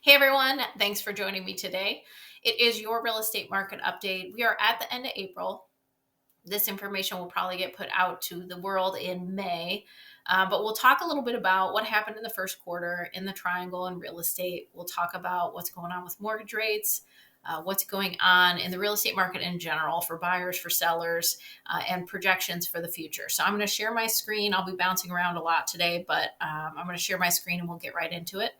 Hey everyone, thanks for joining me today. It is your real estate market update. We are at the end of April. This information will probably get put out to the world in May, but we'll talk a little bit about what happened in the first quarter in the triangle and real estate. We'll talk about what's going on with mortgage rates, what's going on in the real estate market in general for buyers, for sellers, and projections for the future. So I'm going to share my screen. I'll be bouncing around a lot today, but I'm going to share my screen and we'll get right into it.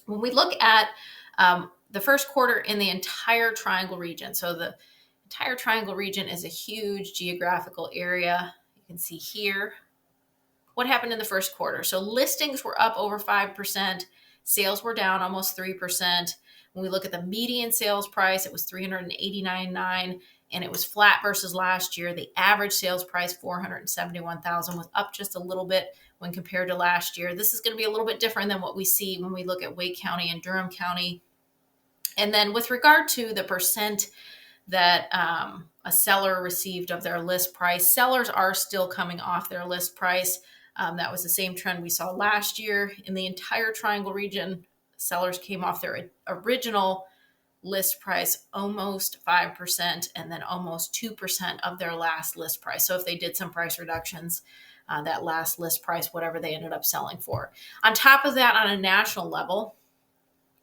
When we look at the first quarter in the entire triangle region, so the entire triangle region is a huge geographical area. You can see here what happened in the first quarter. So listings were up over 5%. Sales were down almost 3%. When we look at the median sales price, it was $389,900, and it was flat versus last year. The average sales price, $471,000, was up just a little bit when compared to last year. This is going to be a little bit different than what we see when we look at Wake County and Durham County. And then with regard to the percent that a seller received of their list price, sellers are still coming off their list price. That was the same trend we saw last year. In the entire triangle region, sellers came off their original list price almost 5% and then almost 2% of their last list price. So if they did some price reductions, that last list price, whatever they ended up selling for. On top of that, on a national level,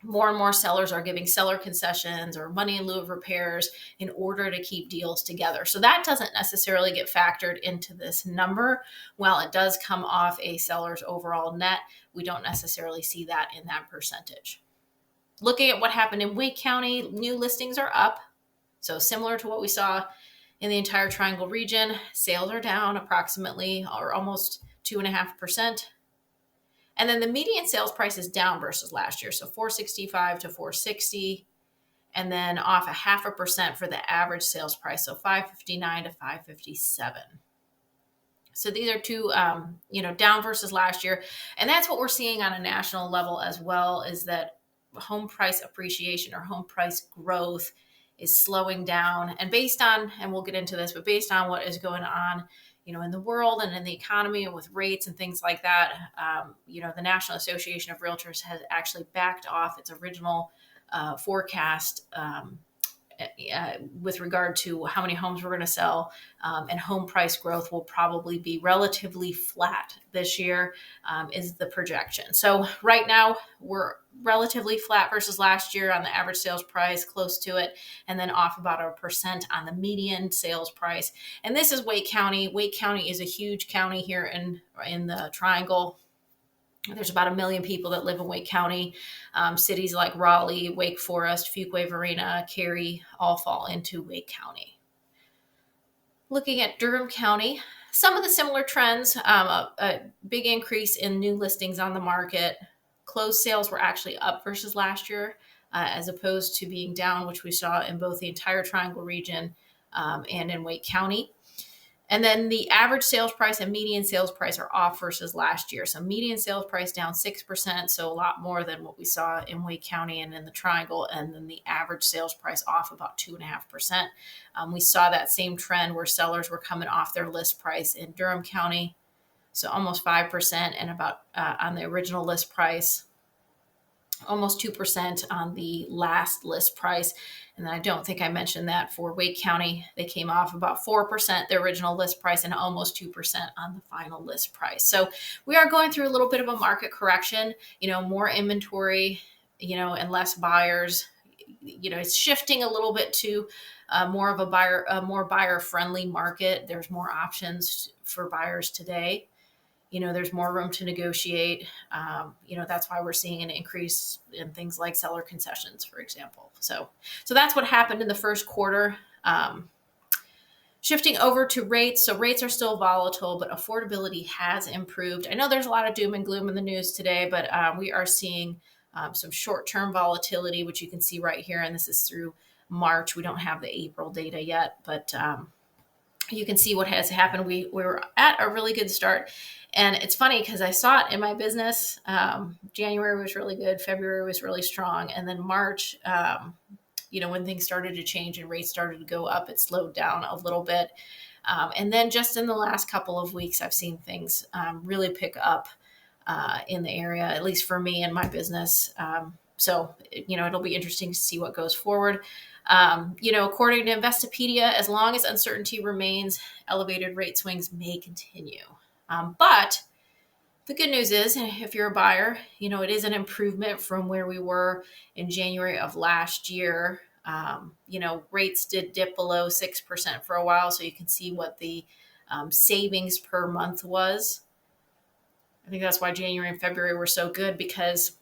more and more sellers are giving seller concessions or money in lieu of repairs in order to keep deals together. So that doesn't necessarily get factored into this number. While it does come off a seller's overall net, we don't necessarily see that in that percentage. Looking at what happened in Wake County, new listings are up. So similar to what we saw in the entire triangle region, sales are down approximately or almost 2.5%. And then the median sales price is down versus last year. So 465 to 460, and then off 0.5% for the average sales price. So 559 to 557. So these are two, down versus last year. And that's what we're seeing on a national level as well, is that home price appreciation or home price growth is slowing down. And based on, and we'll get into this, but based on what is going on, in the world and in the economy and with rates and things like that, the National Association of Realtors has actually backed off its original forecast with regard to how many homes we're going to sell, and home price growth will probably be relatively flat this year, is the projection. So right now we're relatively flat versus last year on the average sales price, close to it, and then off about 1% on the median sales price. And this is Wake County. Wake County is a huge county here in the Triangle. There's about 1 million people that live in Wake County. Cities like Raleigh, Wake Forest, Fuquay Varina, Cary all fall into Wake County. Looking at Durham County, some of the similar trends, a big increase in new listings on the market. Closed sales were actually up versus last year, as opposed to being down, which we saw in both the entire Triangle region and in Wake County. And then the average sales price and median sales price are off versus last year. So median sales price down 6%, so a lot more than what we saw in Wake County and in the Triangle. And then the average sales price off about 2.5%. We saw that same trend where sellers were coming off their list price in Durham County, so almost 5%, and about on the original list price, almost 2% on the last list price. And I don't think I mentioned that for Wake County. They came off about 4%, the original list price, and almost 2% on the final list price. So we are going through a little bit of a market correction, more inventory, and less buyers. It's shifting a little bit to more of a more buyer-friendly market. There's more options for buyers today. There's more room to negotiate. That's why we're seeing an increase in things like seller concessions, for example. So that's what happened in the first quarter. Shifting over to rates. So rates are still volatile, but affordability has improved. I know there's a lot of doom and gloom in the news today, but we are seeing some short-term volatility, which you can see right here. And this is through March. We don't have the April data yet, but you can see what has happened. We were at a really good start. And it's funny because I saw it in my business. January was really good. February was really strong. And then March, when things started to change and rates started to go up, it slowed down a little bit. And then just in the last couple of weeks, I've seen things really pick up in the area, at least for me and my business. So, it'll be interesting to see what goes forward. According to Investopedia, as long as uncertainty remains, elevated rate swings may continue. But the good news is, if you're a buyer, it is an improvement from where we were in January of last year. Rates did dip below 6% for a while, so you can see what the savings per month was. I think that's why January and February were so good, because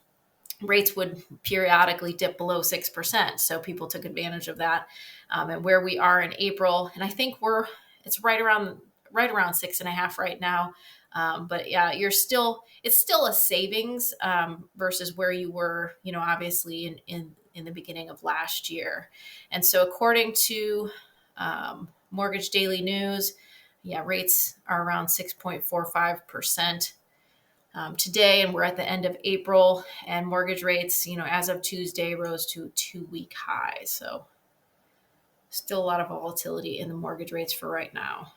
rates would periodically dip below 6%. So people took advantage of that. And where we are in April, and I think it's right around 6.5 right now. But yeah, it's still a savings versus where you were, obviously in the beginning of last year. And so according to Mortgage Daily News, rates are around 6.45%. Today, and we're at the end of April, and mortgage rates, as of Tuesday, rose to a 2-week high. So still a lot of volatility in the mortgage rates for right now.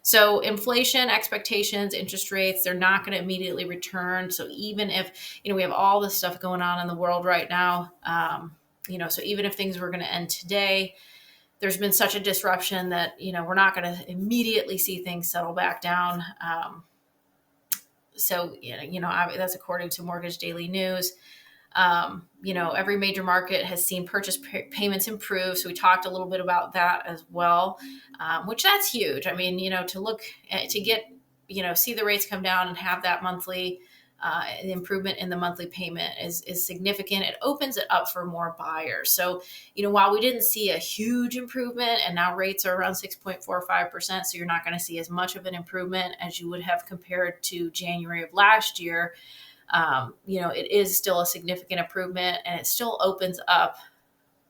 So inflation expectations, interest rates, they're not going to immediately return. So even if, we have all this stuff going on in the world right now, so even if things were going to end today, there's been such a disruption that, we're not going to immediately see things settle back down. So, that's according to Mortgage Daily News. Every major market has seen purchase payments improve. So we talked a little bit about that as well, which that's huge. I mean, to look at, to get, see the rates come down and have that monthly improvement in the monthly payment is significant. It opens it up for more buyers. So, while we didn't see a huge improvement, and now rates are around 6.45%, so you're not going to see as much of an improvement as you would have compared to January of last year. It is still a significant improvement, and it still opens up,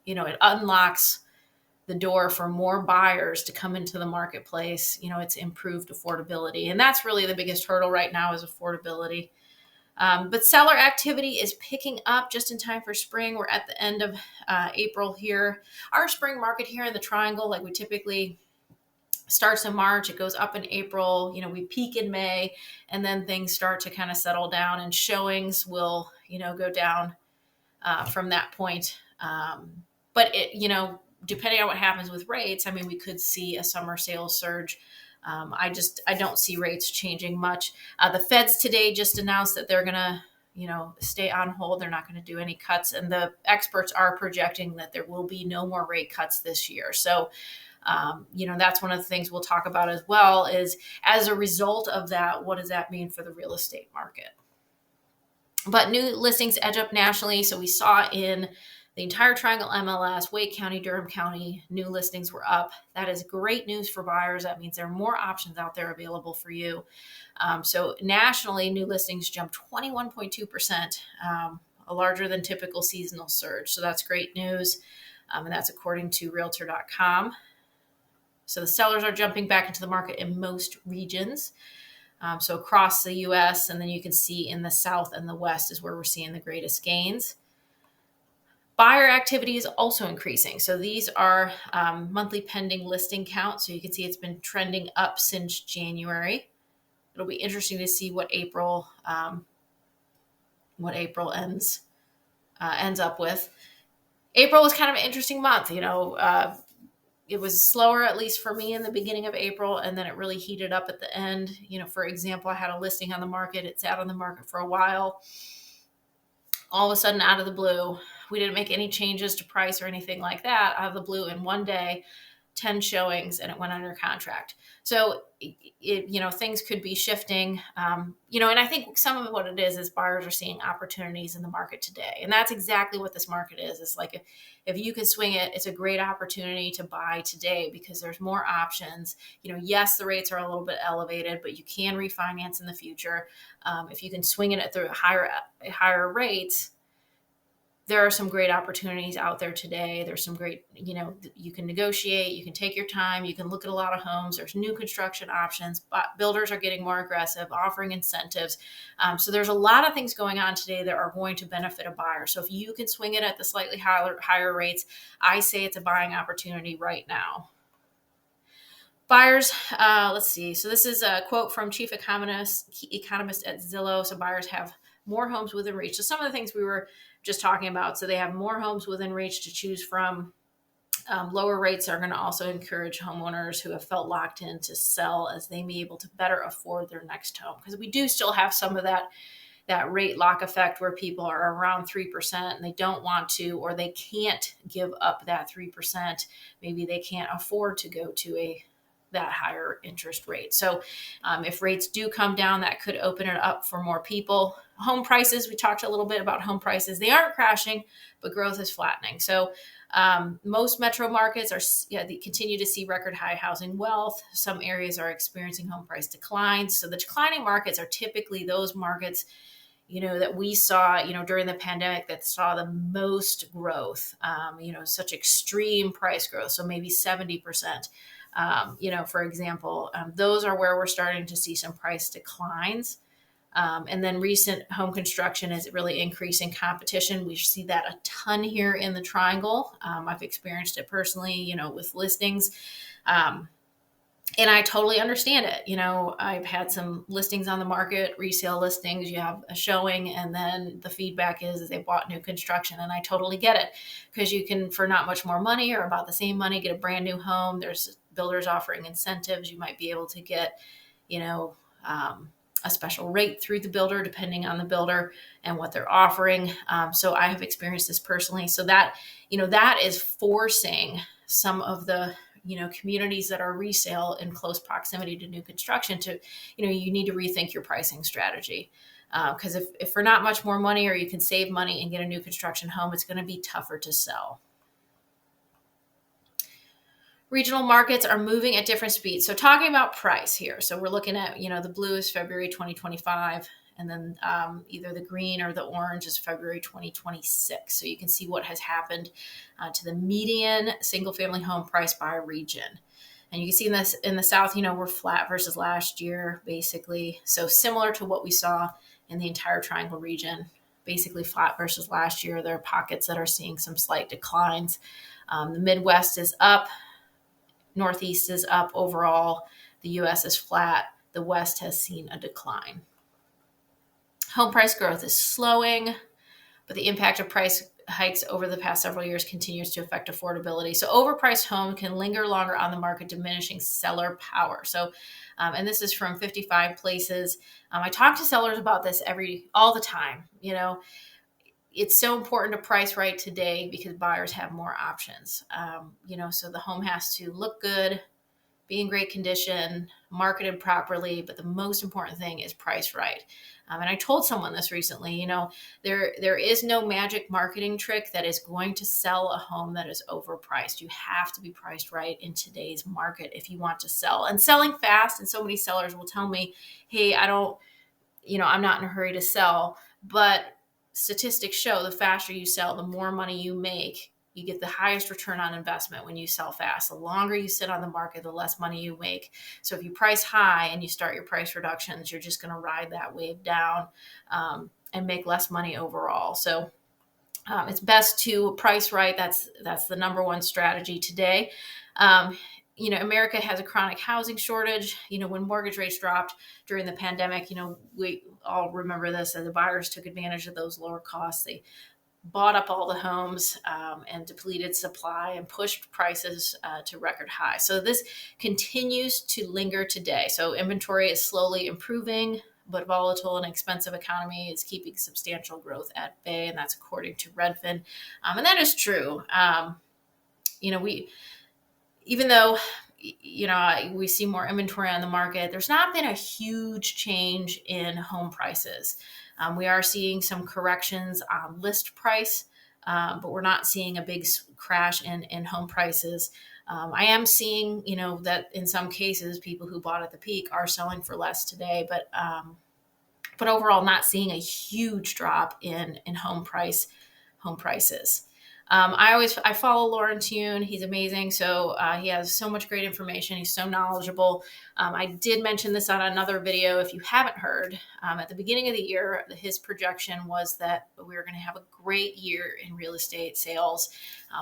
it unlocks the door for more buyers to come into the marketplace. It's improved affordability, and that's really the biggest hurdle right now, is affordability. But seller activity is picking up just in time for spring. We're at the end of April here. Our spring market here in the Triangle, like we typically starts in March, it goes up in April, we peak in May, and then things start to kind of settle down, and showings will, go down from that point. But depending on what happens with rates, I mean, we could see a summer sales surge. I don't see rates changing much. The Feds today just announced that they're going to, stay on hold. They're not going to do any cuts. And the experts are projecting that there will be no more rate cuts this year. So, that's one of the things we'll talk about as well, is as a result of that, what does that mean for the real estate market? But new listings edge up nationally. So we saw in the entire Triangle MLS, Wake County, Durham County, new listings were up. That is great news for buyers. That means there are more options out there available for you. So nationally, new listings jumped 21.2%, a larger than typical seasonal surge. So that's great news. And that's according to Realtor.com. So the sellers are jumping back into the market in most regions. So across the U.S., and then you can see in the South and the West is where we're seeing the greatest gains. Buyer activity is also increasing. So these are monthly pending listing count. So you can see it's been trending up since January. It'll be interesting to see what April ends up with. April was kind of an interesting month. It was slower, at least for me, in the beginning of April, and then it really heated up at the end. For example, I had a listing on the market. It sat on the market for a while. All of a sudden, out of the blue, we didn't make any changes to price or anything like that. Out of the blue, in one day, 10 showings, and it went under contract. So, things could be shifting, and I think some of what it is buyers are seeing opportunities in the market today. And that's exactly what this market is. It's like, if you can swing it, it's a great opportunity to buy today, because there's more options. Yes, the rates are a little bit elevated, but you can refinance in the future. If you can swing it at the higher rates, there are some great opportunities out there today. There's some great, you can negotiate, you can take your time, you can look at a lot of homes. There's new construction options, but builders are getting more aggressive, offering incentives. So there's a lot of things going on today that are going to benefit a buyer. So if you can swing it at the slightly higher rates, I say it's a buying opportunity right now. Buyers, let's see. So this is a quote from chief economist at Zillow. So buyers have more homes within reach. So some of the things we were just talking about. So they have more homes within reach to choose from. Lower rates are going to also encourage homeowners who have felt locked in to sell, as they may be able to better afford their next home. Because we do still have some of that rate lock effect where people are around 3% and they don't want to, or they can't give up that 3%. Maybe they can't afford to go to that higher interest rate. So if rates do come down, that could open it up for more people. Home prices, we talked a little bit about home prices. They aren't crashing, but growth is flattening. So most metro markets they continue to see record high housing wealth. Some areas are experiencing home price declines. So the declining markets are typically those markets, that we saw, during the pandemic, that saw the most growth, such extreme price growth. So maybe 70%, for example, those are where we're starting to see some price declines. And then recent home construction is really increasing competition. We see that a ton here in the Triangle. I've experienced it personally, with listings. And I totally understand it. I've had some listings on the market, resale listings. You have a showing, and then the feedback is they bought new construction. And I totally get it, because you can, for not much more money or about the same money, get a brand new home. There's builders offering incentives. You might be able to get, a special rate through the builder, depending on the builder and what they're offering. So I have experienced this personally. So that is forcing some of the, communities that are resale in close proximity to new construction to, you need to rethink your pricing strategy. Because if for not much more money, or you can save money and get a new construction home, it's going to be tougher to sell. Regional markets are moving at different speeds. So talking about price here. So we're looking at, the blue is February 2025, and then either the green or the orange is February 2026. So you can see what has happened to the median single family home price by region. And you can see in the South, we're flat versus last year, basically. So similar to what we saw in the entire Triangle region, basically flat versus last year. There are pockets that are seeing some slight declines. The Midwest is up. Northeast is up overall. The U.S. is flat. The West has seen a decline. Home price growth is slowing, but the impact of price hikes over the past several years continues to affect affordability. So overpriced homes can linger longer on the market, diminishing seller power. So, and this is from 55 places. I talk to sellers about this all the time. It's so important to price right today because buyers have more options. So the home has to look good, be in great condition, marketed properly, but the most important thing is price right. And I told someone this recently, there is no magic marketing trick that is going to sell a home that is overpriced. You have to be priced right in today's market if you want to sell. And selling fast, and so many sellers will tell me, hey, I'm not in a hurry to sell, but statistics show the faster you sell, the more money you make. You get the highest return on investment when you sell fast. The longer you sit on the market, the less money you make. So if you price high and you start your price reductions, you're just going to ride that wave down and make less money overall. So it's best to price right. That's the number one strategy today. America has a chronic housing shortage. When mortgage rates dropped during the pandemic, we all remember this, and the buyers took advantage of those lower costs. They bought up all the homes and depleted supply and pushed prices to record highs. So this continues to linger today. So inventory is slowly improving, but volatile and expensive economy is keeping substantial growth at bay, and that's according to Redfin. And that is true. Even though, we see more inventory on the market, there's not been a huge change in home prices. We are seeing some corrections on list price, but we're not seeing a big crash in home prices. I am seeing, that in some cases, people who bought at the peak are selling for less today, but overall not seeing a huge drop in home prices. I follow Lauren Tune. He's amazing. So he has so much great information. He's so knowledgeable. I did mention this on another video. If you haven't heard, at the beginning of the year, his projection was that we were going to have a great year in real estate sales.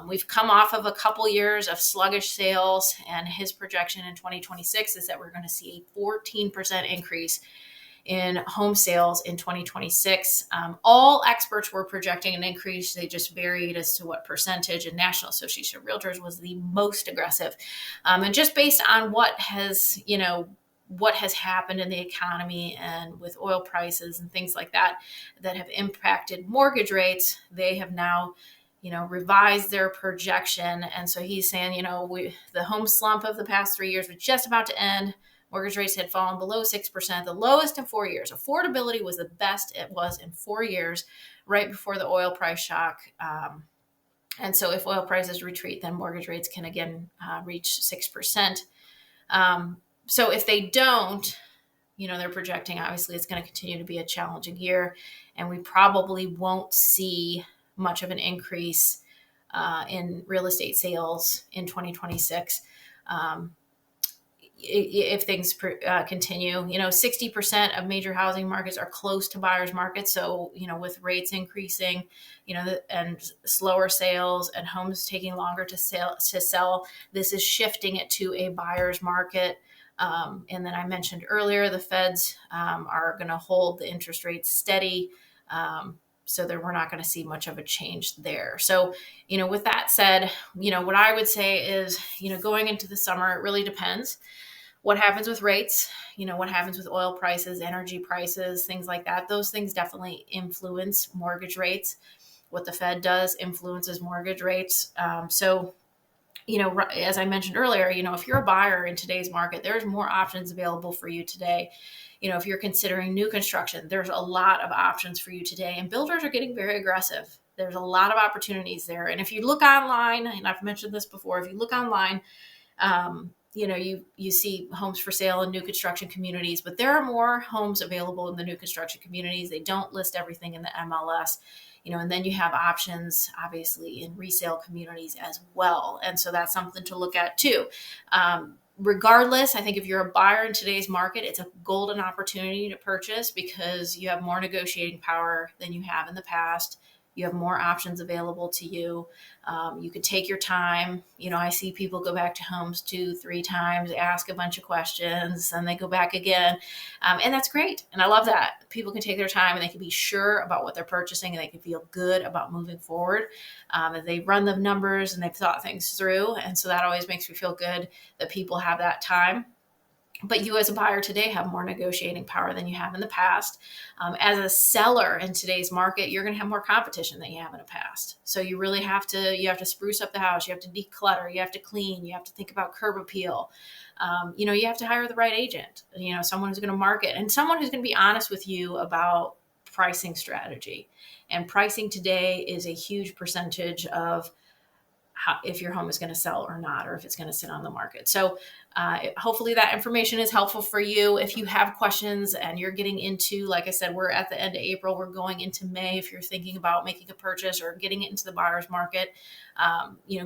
We've come off of a couple years of sluggish sales, and his projection in 2026 is that we're going to see a 14% increase in home sales in 2026. All experts were projecting an increase. They just varied as to what percentage, and National Association of Realtors was the most aggressive. And just based on what has happened in the economy and with oil prices and things like that have impacted mortgage rates, they have now revised their projection. And so he's saying, the home slump of the past 3 years was just about to end. Mortgage rates had fallen below 6%, the lowest in 4 years. Affordability was the best it was in 4 years, right before the oil price shock. And so if oil prices retreat, then mortgage rates can again reach 6%. So if they don't, they're projecting, obviously, it's going to continue to be a challenging year, and we probably won't see much of an increase in real estate sales in 2026. If things continue, 60% of major housing markets are close to buyer's markets. So, with rates increasing, and slower sales and homes taking longer to sell, this is shifting it to a buyer's market. And then I mentioned earlier, the Feds are going to hold the interest rates steady. So that we're not going to see much of a change there. So, with that said, what I would say is, going into the summer, it really depends what happens with rates, what happens with oil prices, energy prices, things like that. Those things definitely influence mortgage rates. What the Fed does influences mortgage rates. So, as I mentioned earlier, if you're a buyer in today's market, there's more options available for you today. If you're considering new construction, there's a lot of options for you today, and builders are getting very aggressive. There's a lot of opportunities there. And if you look online, and I've mentioned this before, if you look online, you see homes for sale in new construction communities, but there are more homes available in the new construction communities. They don't list everything in the MLS, and then you have options, obviously, in resale communities as well. And so that's something to look at too. Regardless, I think if you're a buyer in today's market, it's a golden opportunity to purchase because you have more negotiating power than you have in the past. You have more options available to you. You could take your time. I see people go back to homes 2-3 times, ask a bunch of questions, and they go back again. And that's great. And I love that. People can take their time and they can be sure about what they're purchasing, and they can feel good about moving forward. And they run the numbers and they've thought things through. And so that always makes me feel good that people have that time. But you as a buyer today have more negotiating power than you have in the past. As a seller in today's market, you're going to have more competition than you have in the past. So you really have to spruce up the house. You have to declutter. You have to clean. You have to think about curb appeal. You have to hire the right agent, someone who's going to market and someone who's going to be honest with you about pricing strategy. And pricing today is a huge percentage of if your home is going to sell or not, or if it's going to sit on the market. So hopefully that information is helpful for you. If you have questions and you're getting into, like I said, we're at the end of April, we're going into May. If you're thinking about making a purchase or getting it into the buyer's market,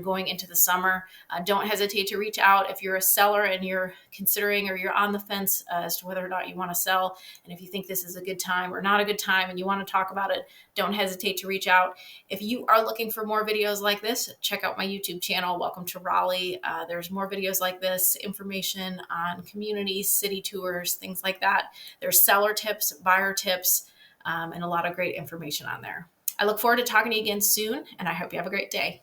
going into the summer, don't hesitate to reach out. If you're a seller and you're considering or you're on the fence as to whether or not you want to sell, and if you think this is a good time or not a good time and you want to talk about it, don't hesitate to reach out. If you are looking for more videos like this, check out my YouTube channel. Welcome to Raleigh. There's more videos like this, information on communities, city tours, things like that. There's seller tips, buyer tips, and a lot of great information on there. I look forward to talking to you again soon, and I hope you have a great day.